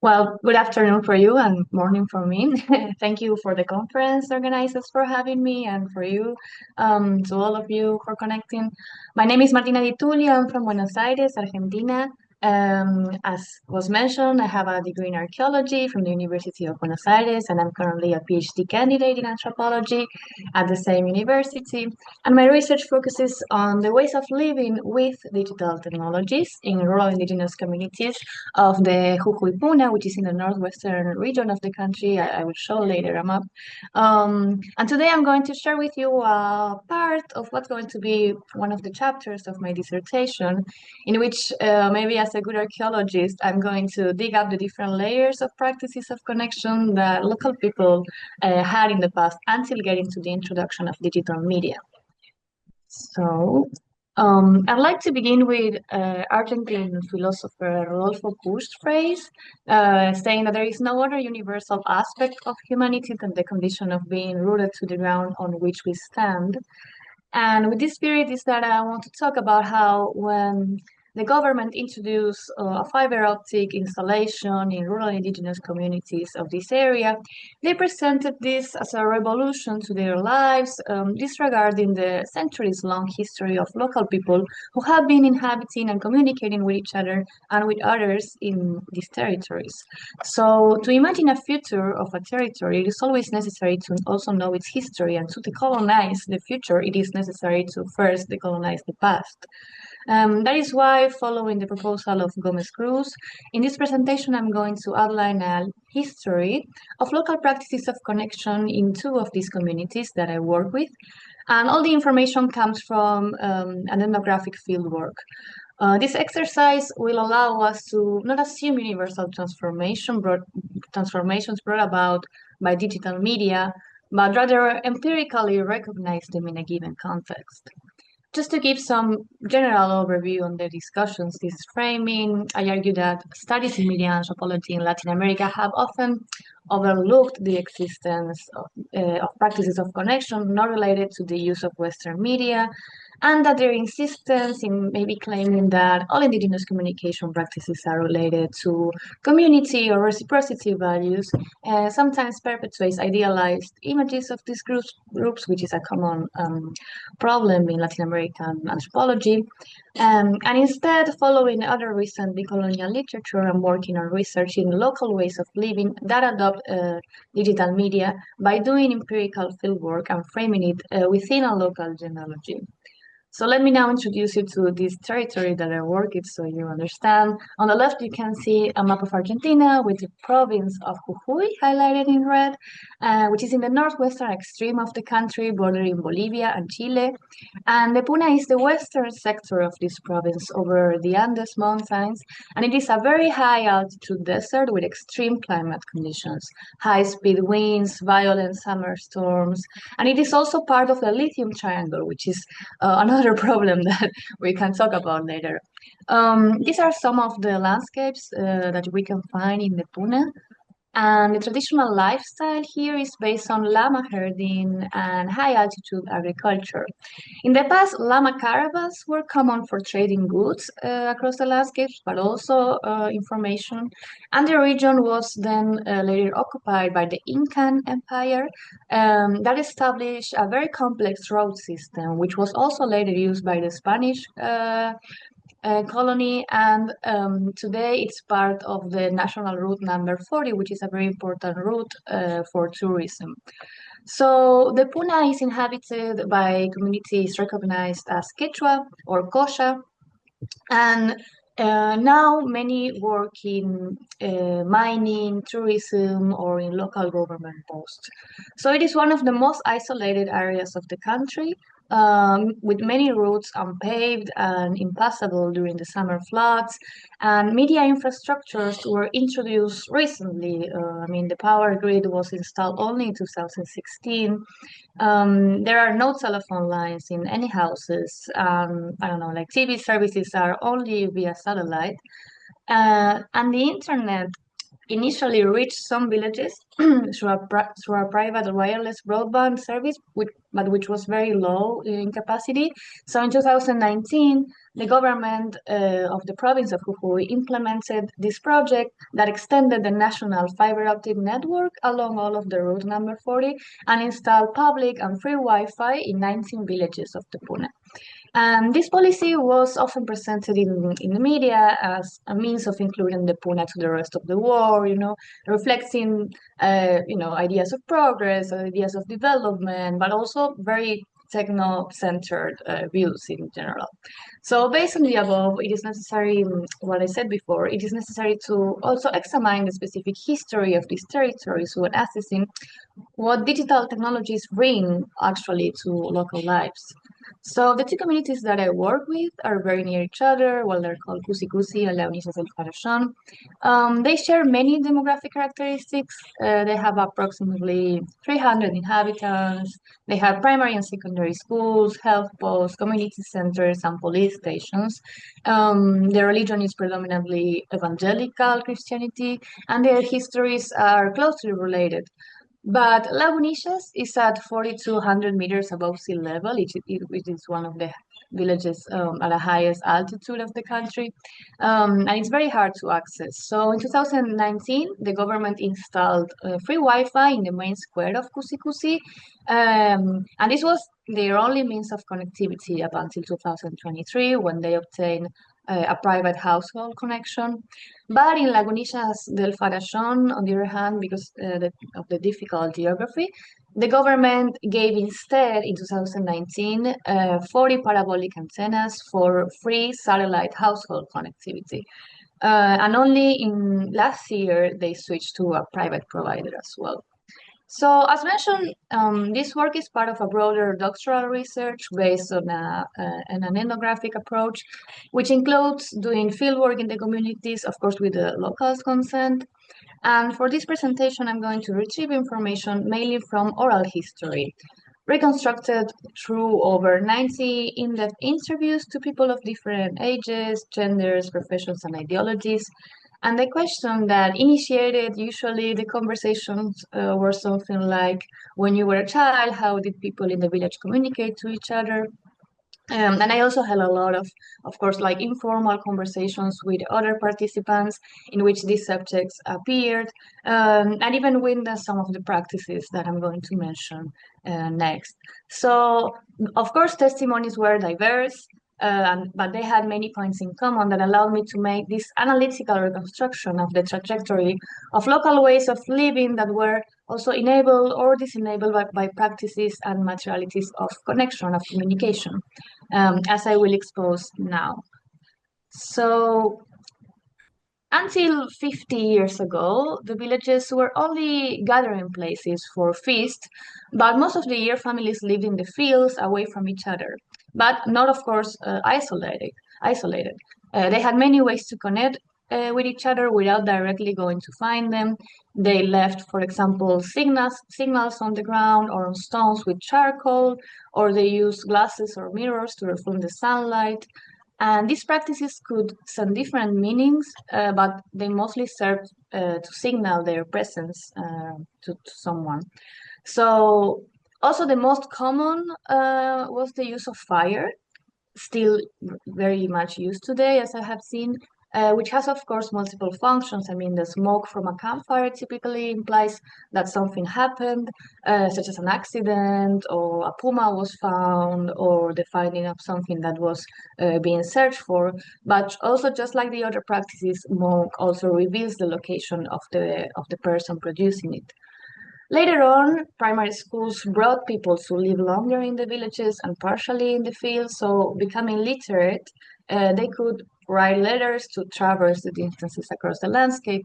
Well, good afternoon for you and morning for me. Thank you for the conference organizers for having me and for you, to all of you for connecting. My name is Martina Di Tullio. I'm from Buenos Aires, Argentina. As was mentioned, I have a degree in archaeology from the University of Buenos Aires, and I'm currently a PhD candidate in anthropology at the same university. And my research focuses on the ways of living with digital technologies in rural indigenous communities of the Jujuy Puna, which is in the northwestern region of the country. I will show later a map. And today I'm going to share with you a part of what's going to be one of the chapters of my dissertation, in which maybe as a good archaeologist, I'm going to dig up the different layers of practices of connection that local people had in the past until getting to the introduction of digital media. I'd like to begin with Argentine philosopher Rodolfo Busch's phrase, saying that there is no other universal aspect of humanity than the condition of being rooted to the ground on which we stand. And with this spirit is that I want to talk about how when the government introduced a fiber optic installation in rural indigenous communities of this area, they presented this as a revolution to their lives, disregarding the centuries-long history of local people who have been inhabiting and communicating with each other and with others in these territories. So to imagine a future of a territory, it is always necessary to also know its history, and to decolonize the future, it is necessary to first decolonize the past. That is why, following the proposal of Gomez Cruz, in this presentation I'm going to outline a history of local practices of connection in two of these communities that I work with, and all the information comes from an ethnographic fieldwork. This exercise will allow us to not assume universal transformations brought about by digital media, but rather empirically recognize them in a given context. Just to give some general overview on the discussions, this framing, I argue that studies in media anthropology in Latin America have often overlooked the existence of practices of connection not related to the use of Western media, and that their insistence in maybe claiming that all indigenous communication practices are related to community or reciprocity values sometimes perpetuates idealized images of these groups, which is a common problem in Latin American anthropology. And instead, following other recent decolonial literature, I'm working on researching local ways of living that adopt digital media by doing empirical fieldwork and framing it within a local genealogy. So let me now introduce you to this territory that I work in so you understand. On the left, you can see a map of Argentina with the province of Jujuy highlighted in red, which is in the northwestern extreme of the country, bordering Bolivia and Chile. And the Puna is the western sector of this province over the Andes Mountains, and it is a very high altitude desert with extreme climate conditions, high speed winds, violent summer storms, and it is also part of the lithium triangle, which is another problem that we can talk about later. These are some of the landscapes that we can find in the Puna. And the traditional lifestyle here is based on llama herding and high altitude agriculture. In the past, llama caravans were common for trading goods across the landscapes, but also information. And the region was then later occupied by the Incan Empire that established a very complex road system, which was also later used by the Spanish colony, and today it's part of the national route number 40, which is a very important route for tourism. So the Puna is inhabited by communities recognized as Quechua or Kosha, and now many work in mining, tourism, or in local government posts. So it is one of the most isolated areas of the country, with many routes unpaved and impassable during the summer floods. And media infrastructures were introduced recently. The power grid was installed only in 2016. There are no telephone lines in any houses. I don't know, like TV services are only via satellite. And the internet initially reached some villages through a private wireless broadband service, which was very low in capacity. So in 2019, the government of the province of Jujuy implemented this project that extended the national fiber optic network along all of the route number 40 and installed public and free Wi-Fi in 19 villages of the Puna. And this policy was often presented in the media as a means of including the Puna to the rest of the world, reflecting, ideas of progress, ideas of development, but also very techno-centered views in general. So based on the above, it is necessary, what I said before, it is necessary to also examine the specific history of these territories when assessing what digital technologies bring actually to local lives. So the two communities that I work with are very near each other. Well, they're called Cusi and Lagunillas del Farallón. They share many demographic characteristics. They have approximately 300 inhabitants. They have primary and secondary schools, health posts, community centers, and police stations. Their religion is predominantly evangelical Christianity, and their histories are closely related. But Lagunillas is at 4,200 meters above sea level, which is one of the villages at the highest altitude of the country, and it's very hard to access. So in 2019, the government installed free Wi-Fi in the main square of Cusi, and this was their only means of connectivity up until 2023, when they obtained a private household connection. But in Lagunillas del Farallón, on the other hand, because of the difficult geography, the government gave instead in 2019 40 parabolic antennas for free satellite household connectivity. And only in last year they switched to a private provider as well. So, as mentioned, this work is part of a broader doctoral research based on an ethnographic approach, which includes doing fieldwork in the communities, of course, with the locals' consent. And for this presentation, I'm going to retrieve information mainly from oral history, reconstructed through over 90 in-depth interviews to people of different ages, genders, professions, and ideologies. And the question that initiated usually the conversations were something like, when you were a child, how did people in the village communicate to each other? And I also had a lot of course, like informal conversations with other participants in which these subjects appeared, and even witnessed some of the practices that I'm going to mention next. So, of course, testimonies were diverse, but they had many points in common that allowed me to make this analytical reconstruction of the trajectory of local ways of living that were also enabled or disenabled by practices and materialities of connection, of communication, as I will expose now. So, until 50 years ago, the villages were only gathering places for feasts, but most of the year families lived in the fields away from each other, but not, of course, isolated. They had many ways to connect with each other without directly going to find them. They left, for example, signals on the ground or on stones with charcoal, or they used glasses or mirrors to reflect the sunlight. And these practices could send different meanings, but they mostly serve to signal their presence to someone. So, also the most common was the use of fire, still very much used today, as I have seen, which has, of course, multiple functions. I mean, the smoke from a campfire typically implies that something happened, such as an accident, or a puma was found, or the finding of something that was being searched for. But also, just like the other practices, smoke also reveals the location of the person producing it. Later on, primary schools brought people to live longer in the villages and partially in the fields, so becoming literate, they could write letters to traverse the distances across the landscape.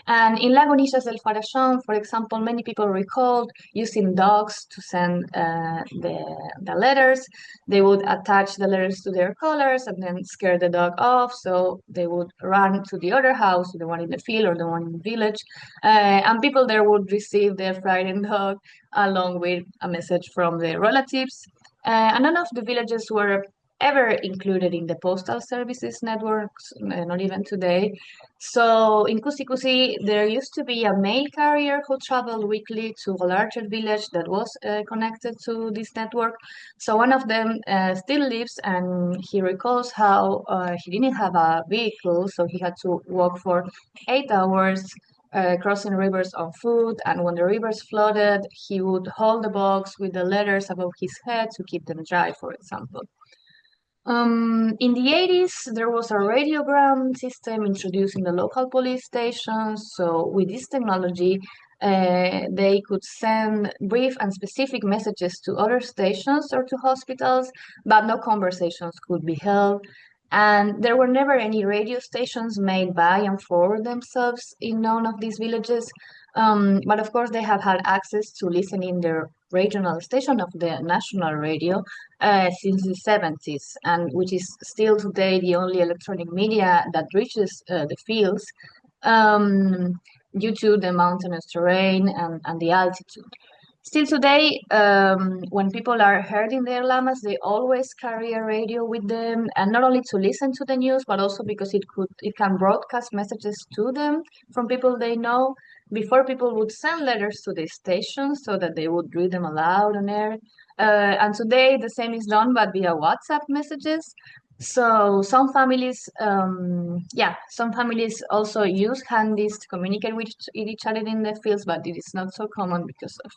And in Lagunillas del Farallón, for example, many people recalled using dogs to send the letters. They would attach the letters to their collars and then scare the dog off, so they would run to the other house, the one in the field or the one in the village, and people there would receive their frightened dog along with a message from their relatives. And none of the villages were ever included in the postal services networks, not even today. So in Cusi, there used to be a mail carrier who traveled weekly to a larger village that was connected to this network. So one of them still lives, and he recalls how he didn't have a vehicle, so he had to walk for 8 hours crossing rivers on foot, and when the rivers flooded, he would hold the box with the letters above his head to keep them dry, for example. In the 80s, there was a radiogram system introduced in the local police stations. So, with this technology, they could send brief and specific messages to other stations or to hospitals, but no conversations could be held. And there were never any radio stations made by and for themselves in none of these villages. But of course, they have had access to listen in their regional station of the national radio since the 70s, and which is still today the only electronic media that reaches the fields um, due to the mountainous terrain and the altitude. Still today, when people are herding their llamas, they always carry a radio with them, and not only to listen to the news, but also because it can broadcast messages to them from people they know. Before, people would send letters to the station so that they would read them aloud on air. And today, the same is done, but via WhatsApp messages. So some families also use handies to communicate with each other in the fields, but it is not so common because of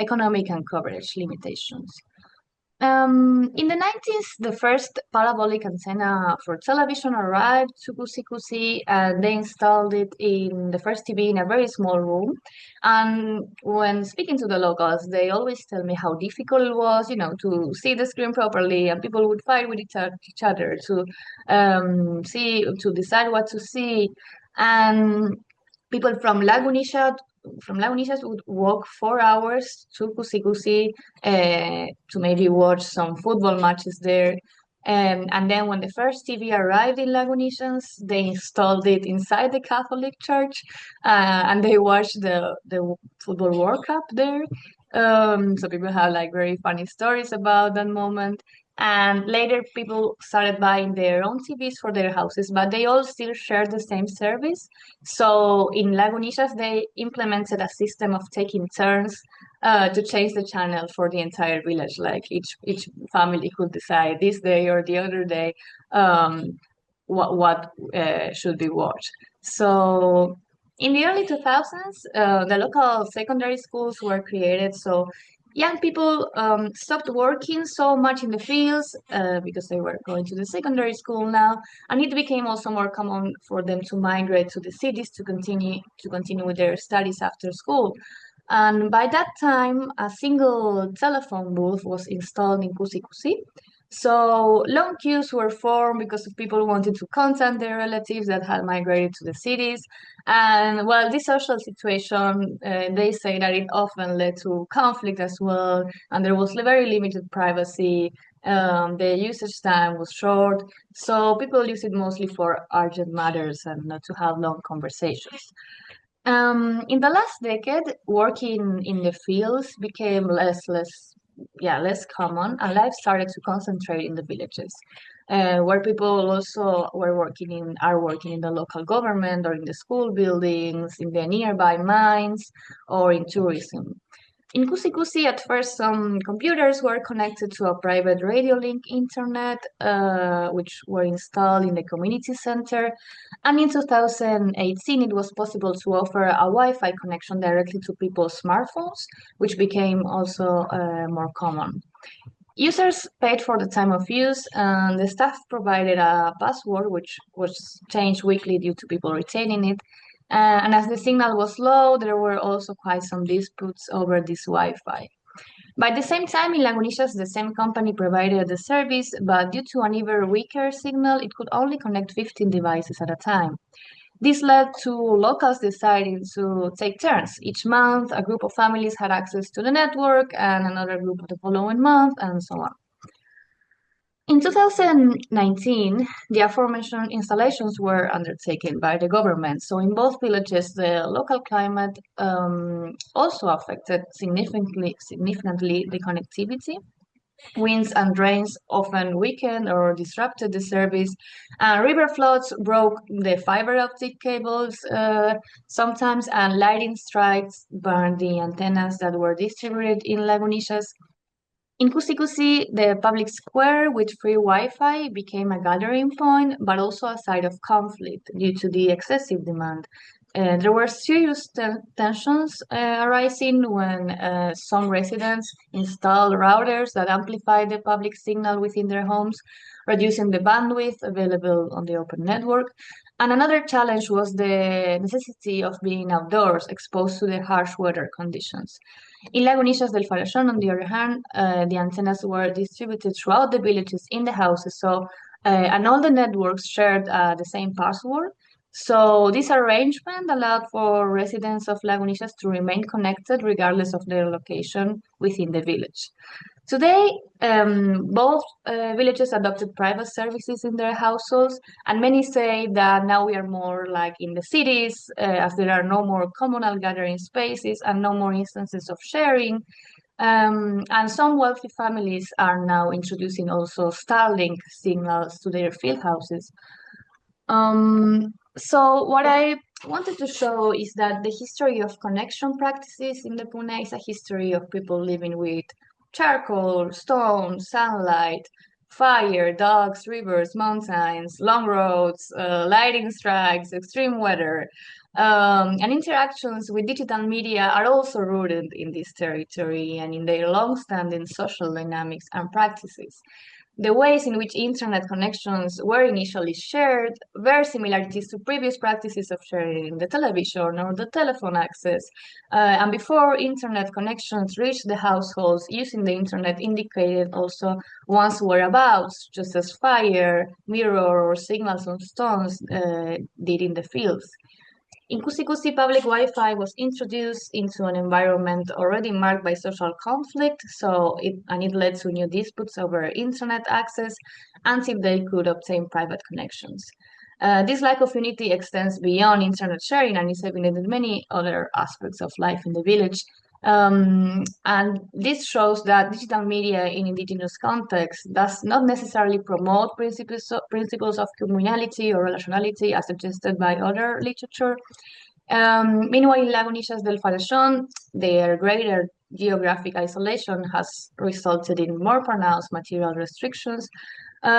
economic and coverage limitations. In the 90s, the first parabolic antenna for television arrived to Cusi, and they installed it in the first TV in a very small room. And when speaking to the locals, they always tell me how difficult it was, to see the screen properly, and people would fight with each other to decide what to see. And people from Lagunillas would walk 4 hours to Cusi to maybe watch some football matches there. And then when the first TV arrived in Lagunillas, they installed it inside the Catholic Church, and they watched the football World Cup there. So people have like very funny stories about that moment. And later, people started buying their own TVs for their houses, but they all still share the same service. So in Lagunillas, they implemented a system of taking turns to change the channel for the entire village. Like each family could decide this day or the other day um, what should be watched. So in the early 2000s, the local secondary schools were created. So young people stopped working so much in the fields because they were going to the secondary school now, and it became also more common for them to migrate to the cities to continue with their studies after school. And by that time, a single telephone booth was installed in Cusi. So long queues were formed because of people wanting to contact their relatives that had migrated to the cities. And well, this social situation, they say that it often led to conflict as well, and there was very limited privacy. The usage time was short, so people use it mostly for urgent matters and not to have long conversations. In the last decade, working in the fields became less common, and life started to concentrate in the villages, where people also are working in the local government or in the school buildings, in the nearby mines, or in tourism. In Cusi, at first, some computers were connected to a private radio link internet, which were installed in the community center. And in 2018, it was possible to offer a Wi-Fi connection directly to people's smartphones, which became also more common. Users paid for the time of use, and the staff provided a password, which was changed weekly due to people retaining it. And as the signal was low, there were also quite some disputes over this Wi-Fi. By the same time, in Lagunillas, the same company provided the service, but due to an even weaker signal, it could only connect 15 devices at a time. This led to locals deciding to take turns. Each month, a group of families had access to the network, and another group the following month, and so on. In 2019, the aforementioned installations were undertaken by the government. So in both villages, the local climate also affected significantly the connectivity. Winds and rains often weakened or disrupted the service, and river floods broke the fiber optic cables sometimes, and lightning strikes burned the antennas that were distributed in Lagunillas. In Cusi, the public square with free Wi-Fi became a gathering point, but also a site of conflict due to the excessive demand. There were serious tensions arising when some residents installed routers that amplified the public signal within their homes, reducing the bandwidth available on the open network. And another challenge was the necessity of being outdoors, exposed to the harsh weather conditions. In Lagunillas del Farallón, on the other hand, the antennas were distributed throughout the villages in the houses, and all the networks shared the same password. So this arrangement allowed for residents of Lagunillas to remain connected regardless of their location within the village. Today, both villages adopted private services in their households, and many say that now we are more like in the cities, as there are no more communal gathering spaces and no more instances of sharing. And some wealthy families are now introducing also Starlink signals to their field houses. So what I wanted to show is that the history of connection practices in the Puna is a history of people living with charcoal, stone, sunlight, fire, dogs, rivers, mountains, long roads, lightning strikes, extreme weather. And interactions with digital media are also rooted in this territory and in their long-standing social dynamics and practices. The ways in which internet connections were initially shared bear similarities to previous practices of sharing the television or the telephone access. And before internet connections reached the households, using the internet indicated also one's whereabouts, just as fire, mirror, or signals on stones did in the fields. In Cusi, public Wi-Fi was introduced into an environment already marked by social conflict, it led to new disputes over internet access until they could obtain private connections. This lack of unity extends beyond internet sharing and is evident in many other aspects of life in the village. And this shows that digital media in indigenous contexts does not necessarily promote principles of communality or relationality as suggested by other literature. Meanwhile, in Lagunillas del Farallón, their greater geographic isolation has resulted in more pronounced material restrictions,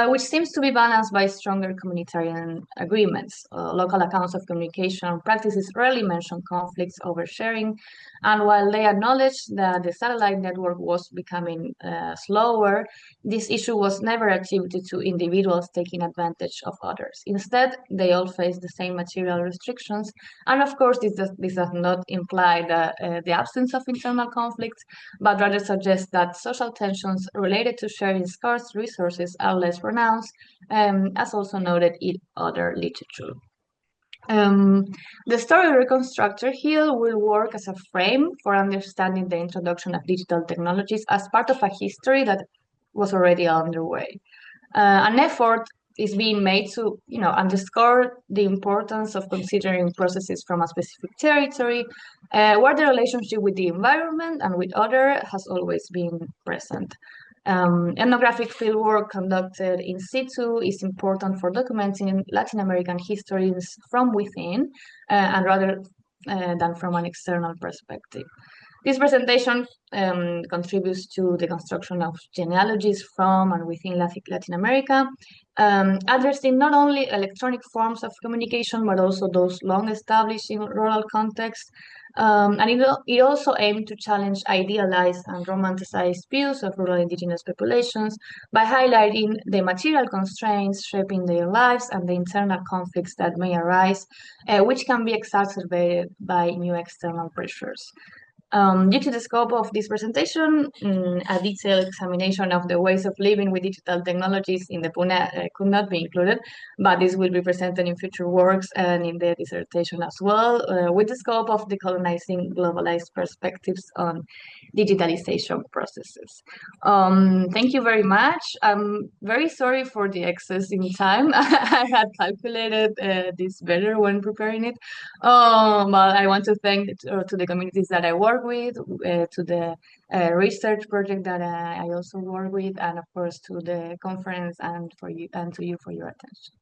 which seems to be balanced by stronger communitarian agreements. Local accounts of communication practices rarely mention conflicts over sharing, and while they acknowledge that the satellite network was becoming slower, this issue was never attributed to individuals taking advantage of others. Instead, they all face the same material restrictions, and of course, this does not imply the absence of internal conflicts, but rather suggests that social tensions related to sharing scarce resources are less pronounced, as also noted in other literature. The story reconstructor here will work as a frame for understanding the introduction of digital technologies as part of a history that was already underway. An effort is being made to, underscore the importance of considering processes from a specific territory, where the relationship with the environment and with other has always been present. Ethnographic fieldwork conducted in situ is important for documenting Latin American histories from within and rather than from an external perspective. This presentation contributes to the construction of genealogies from and within Latin America, addressing not only electronic forms of communication, but also those long established in rural contexts. And it also aimed to challenge idealized and romanticized views of rural indigenous populations by highlighting the material constraints shaping their lives and the internal conflicts that may arise, which can be exacerbated by new external pressures. Due to the scope of this presentation, a detailed examination of the ways of living with digital technologies in the Puna could not be included, but this will be presented in future works and in the dissertation as well, with the scope of decolonizing globalized perspectives on digitalization processes. Thank you very much. I'm very sorry for the excess in time. I had calculated this better when preparing it. But I want to thank to the communities that I work work with, to the research project that I also work with, and of course to the conference and to you for your attention.